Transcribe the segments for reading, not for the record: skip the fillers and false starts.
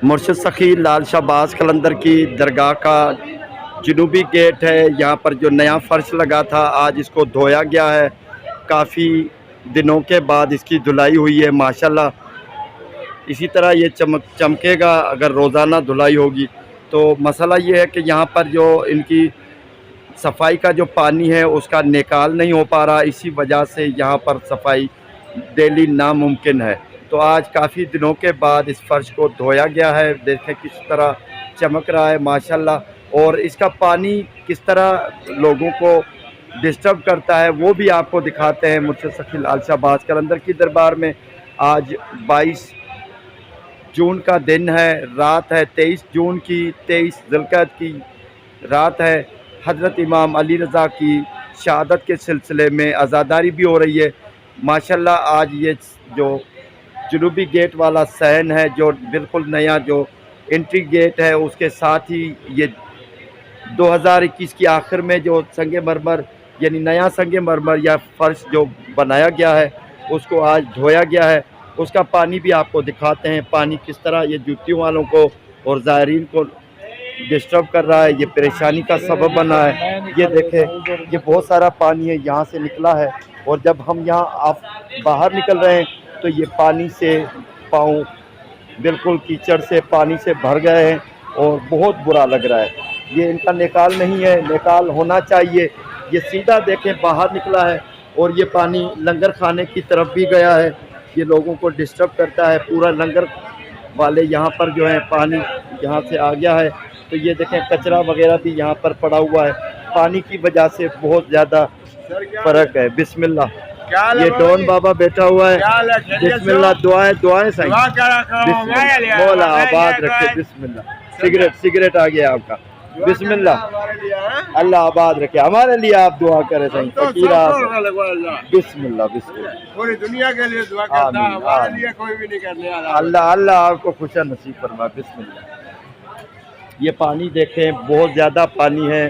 मुर्शिद सखी लाल शाहबाज कलंदर की दरगाह का जनूबी गेट है। यहाँ पर जो नया फ़र्श लगा था आज इसको धोया गया है। काफ़ी दिनों के बाद इसकी धुलाई हुई है माशाल्लाह। इसी तरह ये चमकेगा अगर रोज़ाना धुलाई होगी। तो मसला ये है कि यहाँ पर जो इनकी सफाई का जो पानी है उसका निकाल नहीं हो पा रहा, इसी वजह से यहाँ पर सफाई डेली नामुमकिन है। तो आज काफ़ी दिनों के बाद इस फ़र्श को धोया गया है। देखें किस तरह चमक रहा है माशाल्लाह। और इसका पानी किस तरह लोगों को डिस्टर्ब करता है वो भी आपको दिखाते हैं। मुर्शिद सखी लाल शाहबाज कलंदर की दरबार में आज 22 जून का दिन है, रात है 23 जून की, 23 ज़िलक़अद की रात है। हज़रत इमाम अली रज़ा की शहादत के सिलसिले में अज़ादारी भी हो रही है माशाल्लाह। आज ये जो जनूबी गेट वाला सहन है, जो बिल्कुल नया जो एंट्री गेट है, उसके साथ ही ये 2021 की आखिर में जो संगे मरमर यानी नया संगे मरमर या फ़र्श जो बनाया गया है उसको आज धोया गया है। उसका पानी भी आपको दिखाते हैं, पानी किस तरह ये जूतियों वालों को और ज़ायरीन को डिस्टर्ब कर रहा है, ये परेशानी का सबब बना है। ये देखें ये बहुत सारा पानी है यहाँ से निकला है, और जब हम यहाँ आप बाहर निकल रहे हैं तो ये पानी से पाँव बिल्कुल कीचड़ से पानी से भर गए हैं और बहुत बुरा लग रहा है। ये इनका निकाल नहीं है, निकाल होना चाहिए। ये सीधा देखें बाहर निकला है और ये पानी लंगर खाने की तरफ भी गया है। ये लोगों को डिस्टर्ब करता है। पूरा लंगर वाले यहाँ पर जो है पानी यहाँ से आ गया है। तो ये देखें कचरा वगैरह भी यहाँ पर पड़ा हुआ है। पानी की वजह से बहुत ज़्यादा फ़र्क है। बिस्मिल्लाह, ये डॉन बाबा बैठा हुआ है। बिस्मिल्लाह, दुआएं सही, मौला आबाद रखे। बिस्मिल्लाह, सिगरेट आ गया आपका। बिस्मिल्लाह, अल्लाह आबाद रखे। हमारे लिए आप दुआ करें सही। बिस्मिल्लाह बिस्मिल्लाह, पूरी दुनिया के लिए दुआ करता है, हमारे लिए कोई भी नहीं करने वाला। अल्लाह आपको खुश नसीब फरमा। बिस्मिल्लाह। ये पानी देखें बहुत ज़्यादा पानी है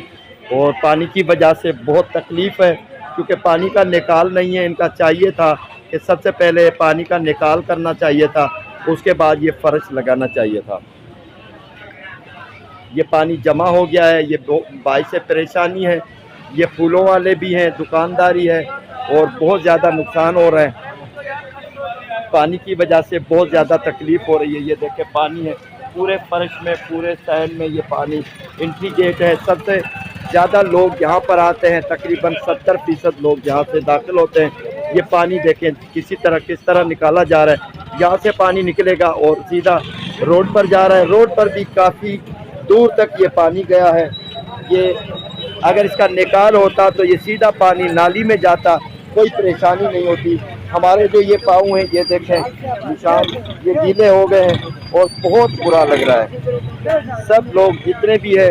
और पानी की वजह से बहुत तकलीफ़ है, क्योंकि पानी का निकाल नहीं है। इनका चाहिए था कि सबसे पहले पानी का निकाल करना चाहिए था, उसके बाद ये फ़र्श लगाना चाहिए था। ये पानी जमा हो गया है, ये बाइस से परेशानी है। ये फूलों वाले भी हैं, दुकानदारी है और बहुत ज़्यादा नुकसान हो रहा है। पानी की वजह से बहुत ज़्यादा तकलीफ़ हो रही है। ये देखें पानी है पूरे फर्श में, पूरे शहर में ये पानी। एंट्री गेट है, सबसे ज़्यादा लोग यहाँ पर आते हैं, तकरीबन 70% लोग यहाँ से दाखिल होते हैं। ये पानी देखें किस तरह निकाला जा रहा है। यहाँ से पानी निकलेगा और सीधा रोड पर जा रहा है। रोड पर भी काफ़ी दूर तक ये पानी गया है। ये अगर इसका निकाल होता तो ये सीधा पानी नाली में जाता, कोई परेशानी नहीं होती। हमारे जो ये पाँव हैं ये देखें निशान, ये गीले हो गए हैं और बहुत बुरा लग रहा है। सब लोग जितने भी है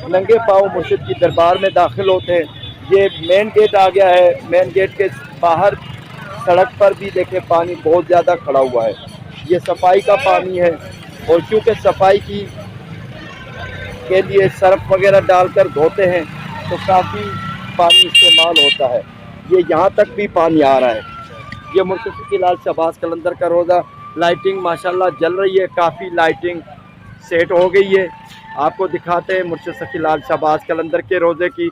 नंगे पाँव मुर्शिद की दरबार में दाखिल होते हैं। ये मेन गेट आ गया है। मेन गेट के बाहर सड़क पर भी देखें पानी बहुत ज़्यादा खड़ा हुआ है। ये सफाई का पानी है, और चूँकि सफाई के लिए सर्फ वगैरह डालकर धोते हैं तो काफ़ी पानी इस्तेमाल होता है। ये यहाँ तक भी पानी आ रहा है। ये मुर्शिद सखी लाल शाहबाज कलंदर का रोज़ा। लाइटिंग माशाल्लाह जल रही है, काफ़ी लाइटिंग सेट हो गई है। आपको दिखाते हैं मुर्शिद सखी लाल शाहबाज कलंदर के रोज़े की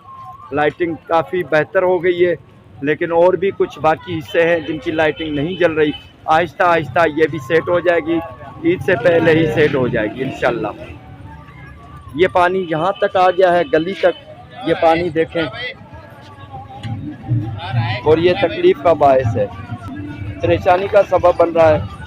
लाइटिंग काफ़ी बेहतर हो गई है, लेकिन और भी कुछ बाकी हिस्से हैं जिनकी लाइटिंग नहीं जल रही। आहिस्ता आहिस्ता ये भी सेट हो जाएगी, ईद से पहले ही सेट हो जाएगी इंशाल्लाह। ये पानी यहाँ तक आ गया है, गली तक ये पानी देखें, और ये तकलीफ़ का बायस है, परेशानी का सबब बन रहा है।